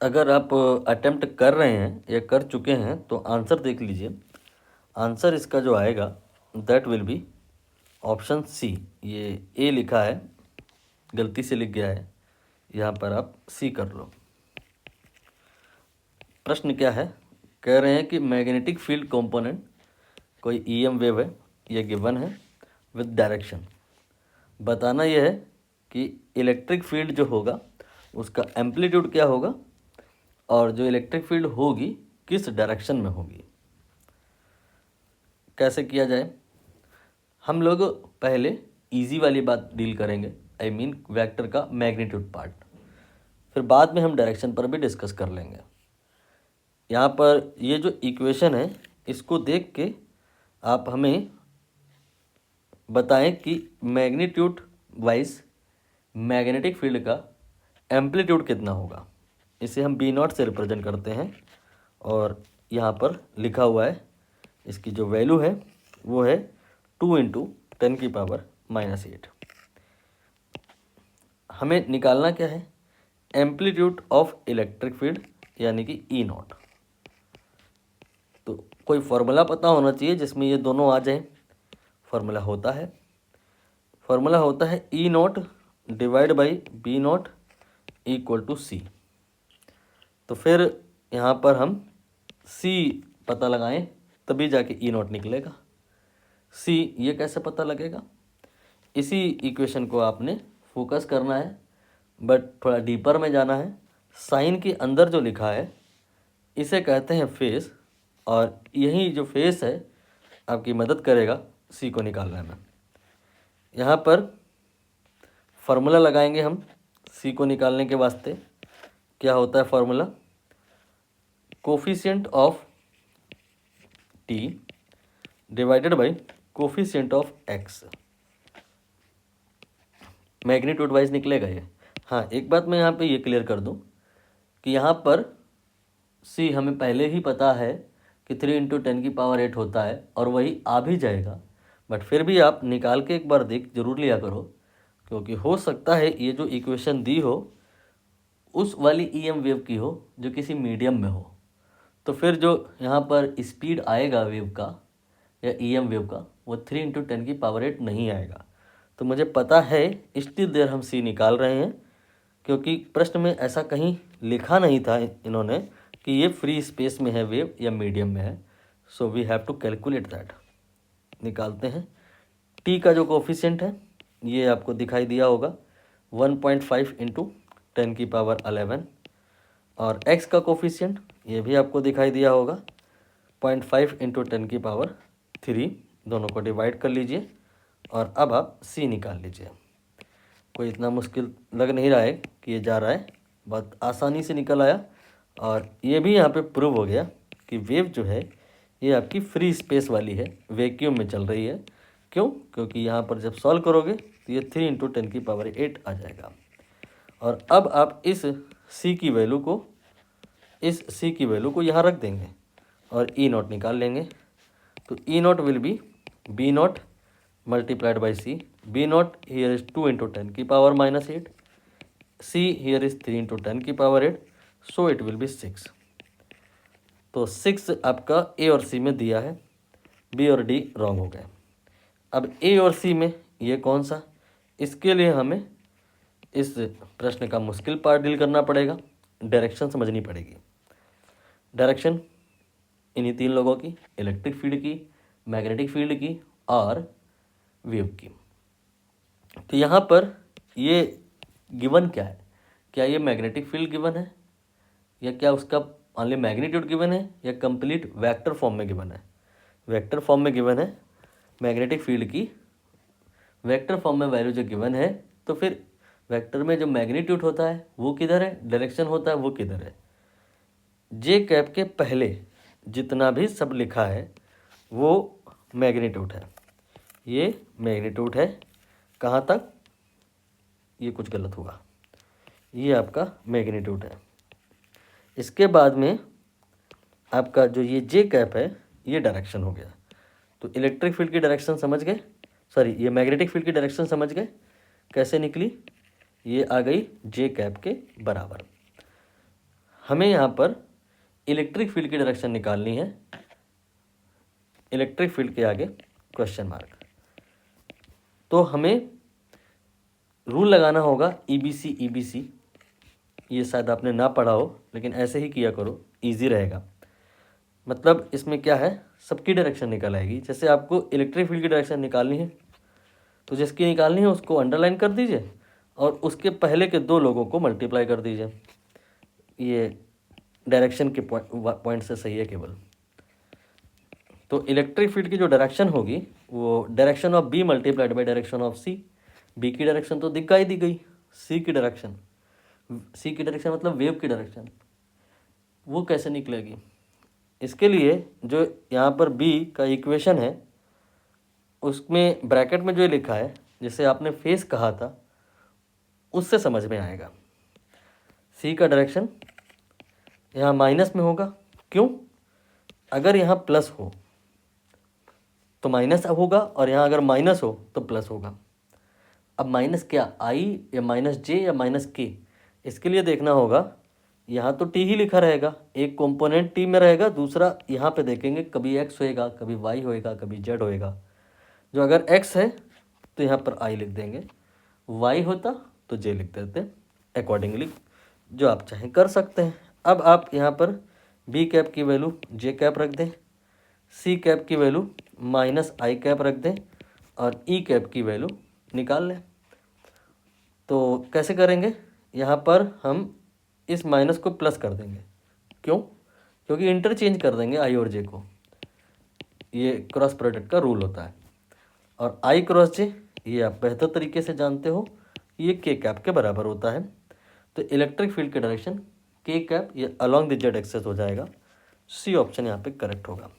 अगर आप अटेम्प्ट कर रहे हैं या कर चुके हैं तो आंसर देख लीजिए। आंसर इसका जो आएगा that will be option C. ये ए लिखा है, गलती से लिख गया है, यहाँ पर आप सी कर लो। प्रश्न क्या है, कह रहे हैं कि मैग्नेटिक फील्ड कंपोनेंट कोई ईएम वेव है, ये गिवन है विद डायरेक्शन। बताना यह है कि इलेक्ट्रिक फील्ड जो होगा उसका एम्पलीट्यूड क्या होगा और जो इलेक्ट्रिक फील्ड होगी किस डायरेक्शन में होगी। कैसे किया जाए, हम लोग पहले इजी वाली बात डील करेंगे, आई मीन वेक्टर का मैग्नीट्यूड पार्ट, फिर बाद में हम डायरेक्शन पर भी डिस्कस कर लेंगे। यहाँ पर ये जो इक्वेशन है इसको देख के आप हमें बताएं कि मैग्नीट्यूड वाइज मैग्नेटिक फील्ड का एम्पलीट्यूड कितना होगा। इसे हम बी नॉट से रिप्रेजेंट करते हैं और यहाँ पर लिखा हुआ है, इसकी जो वैल्यू है वो है 2 × 10⁻⁻8। हमें निकालना क्या है, एम्पलीट्यूड ऑफ इलेक्ट्रिक फील्ड यानी कि ई नॉट। तो कोई फॉर्मूला पता होना चाहिए जिसमें ये दोनों आ जाए। फॉर्मूला होता है e naught divide by b naught equal to c. तो फिर यहाँ पर हम सी पता लगाएं तभी जाके ई नॉट निकलेगा। सी ये कैसे पता लगेगा, इसी इक्वेशन को आपने फोकस करना है, बट थोड़ा डीपर में जाना है। साइन के अंदर जो लिखा है इसे कहते हैं फेस, और यही जो फेस है आपकी मदद करेगा सी को निकालने में। यहाँ पर फार्मूला लगाएंगे हम सी को निकालने के वास्ते। क्या होता है formula, coefficient of T divided by coefficient of x. Magnitude wise निकलेगा ये। हाँ, एक बात मैं यहाँ पे ये क्लियर कर दूँ कि यहाँ पर सी हमें पहले ही पता है कि 3 × 10⁸ होता है और वही आ भी जाएगा, बट फिर भी आप निकाल के एक बार देख जरूर लिया करो, क्योंकि हो सकता है ये जो इक्वेशन दी हो उस वाली ईएम वेव की हो जो किसी मीडियम में हो। तो फिर जो यहाँ पर स्पीड आएगा वेव का या ईएम वेव का वो 3 × 10⁸ नहीं आएगा। तो मुझे पता है इतनी देर हम सी निकाल रहे हैं, क्योंकि प्रश्न में ऐसा कहीं लिखा नहीं था इन्होंने कि ये फ्री स्पेस में है वेव या मीडियम में है। So we have to calculate that. निकालते हैं। टी का जो कोफिशिएंट है ये आपको दिखाई दिया होगा 1.5 × 10⁻11, और एक्स का कोफिशिएंट ये भी आपको दिखाई दिया होगा 0.5 × 10⁻3। दोनों को डिवाइड कर लीजिए और अब आप सी निकाल लीजिए। कोई इतना मुश्किल लग नहीं रहा है कि ये जा रहा है, बहुत आसानी से निकल आया। और ये भी यहाँ पे प्रूव हो गया कि वेव जो है ये आपकी फ्री स्पेस वाली है, वैक्यूम में चल रही है। क्यों, क्योंकि यहाँ पर जब सॉल्व करोगे तो ये 3 × 10⁸ आ जाएगा। और अब आप इस सी की वैल्यू को यहाँ रख देंगे और ई नॉट निकाल लेंगे। तो e naught will be b naught multiplied by c. b naught here is 2 × 10⁻⁻8. c here is 3 × 10⁻8. so it will be 6. तो 6 आपका ए और सी में दिया है, बी और डी रॉन्ग हो गए। अब ए और सी में ये कौन सा, इसके लिए हमें इस प्रश्न का मुश्किल पार्ट डील करना पड़ेगा, डायरेक्शन समझनी पड़ेगी। डायरेक्शन इन्हीं तीन लोगों की, इलेक्ट्रिक फील्ड की, मैग्नेटिक फील्ड की और वेव की। तो यहाँ पर ये गिवन क्या है, क्या ये मैग्नेटिक फील्ड गिवन है या क्या उसका ओनली मैग्नीट्यूड गिवन है या कंप्लीट वेक्टर फॉर्म में गिवन है। वेक्टर फॉर्म में गिवन है मैग्नेटिक फील्ड की, वेक्टर फॉर्म में वैल्यू जो गिवन है, तो फिर वेक्टर में जो मैग्नीट्यूड होता है वो किधर है, डायरेक्शन होता है वो किधर है। जे कैप के पहले जितना भी सब लिखा है वो मैग्नीट्यूड है, ये मैग्नीट्यूड है। कहाँ तक, ये कुछ गलत हुआ, ये आपका मैग्नीट्यूड है। इसके बाद में आपका जो ये जे कैप है ये डायरेक्शन हो गया। तो इलेक्ट्रिक फील्ड की डायरेक्शन समझ गए, सॉरी ये मैग्नेटिक फील्ड की डायरेक्शन समझ गए कैसे निकली, ये आ गई जे कैप के बराबर। हमें यहाँ पर इलेक्ट्रिक फील्ड की डायरेक्शन निकालनी है, इलेक्ट्रिक फील्ड के आगे क्वेश्चन मार्क। तो हमें रूल लगाना होगा ईबीसी ईबीसी, ये शायद आपने ना पढ़ा हो लेकिन ऐसे ही किया करो, इजी रहेगा। मतलब इसमें क्या है, सबकी डायरेक्शन निकल आएगी। जैसे आपको इलेक्ट्रिक फील्ड की डायरेक्शन निकालनी है तो जिसकी निकालनी है उसको अंडरलाइन कर दीजिए और उसके पहले के दो लोगों को मल्टीप्लाई कर दीजिए। ये डायरेक्शन के पॉइंट से सही है केवल। तो इलेक्ट्रिक फील्ड की जो डायरेक्शन होगी वो direction of B multiplied by direction of C. B की डायरेक्शन तो दिखाई दी गई, सी की डायरेक्शन मतलब वेव की डायरेक्शन, वो कैसे निकलेगी। इसके लिए जो यहाँ पर बी का इक्वेशन है उसमें ब्रैकेट में जो लिखा है, जिसे आपने फेस कहा था, उससे समझ में आएगा। सी का डायरेक्शन यहाँ माइनस में होगा, क्यों? अगर यहाँ प्लस हो तो माइनस अब होगा और यहाँ अगर माइनस हो तो प्लस होगा। अब माइनस क्या, आई या माइनस जे या माइनस के, इसके लिए देखना होगा। यहाँ तो टी ही लिखा रहेगा, एक कंपोनेंट टी में रहेगा, दूसरा यहाँ पे देखेंगे कभी एक्स होएगा, कभी वाई होएगा, कभी जेड होएगा। जो अगर एक्स है तो यहाँ पर आई लिख देंगे, वाई होता तो जे लिख देते, अकॉर्डिंगली जो आप चाहें कर सकते हैं। अब आप यहाँ पर बी कैप की वैल्यू जे कैप रख दें, सी कैप की वैल्यू माइनस आई कैप रख दें और ई कैप की वैल्यू निकाल लें। तो कैसे करेंगे, यहाँ पर हम इस माइनस को प्लस कर देंगे, क्यों? क्योंकि इंटरचेंज कर देंगे आई और जे को, ये क्रॉस प्रोडक्ट का रूल होता है। और आई क्रॉस जे ये आप बेहतर तरीके से जानते हो, ये के कैप के बराबर होता है। तो इलेक्ट्रिक फील्ड की डायरेक्शन के कैप ये अलॉन्ग द जेड एक्सेस हो जाएगा। सी ऑप्शन यहाँ पे करेक्ट होगा।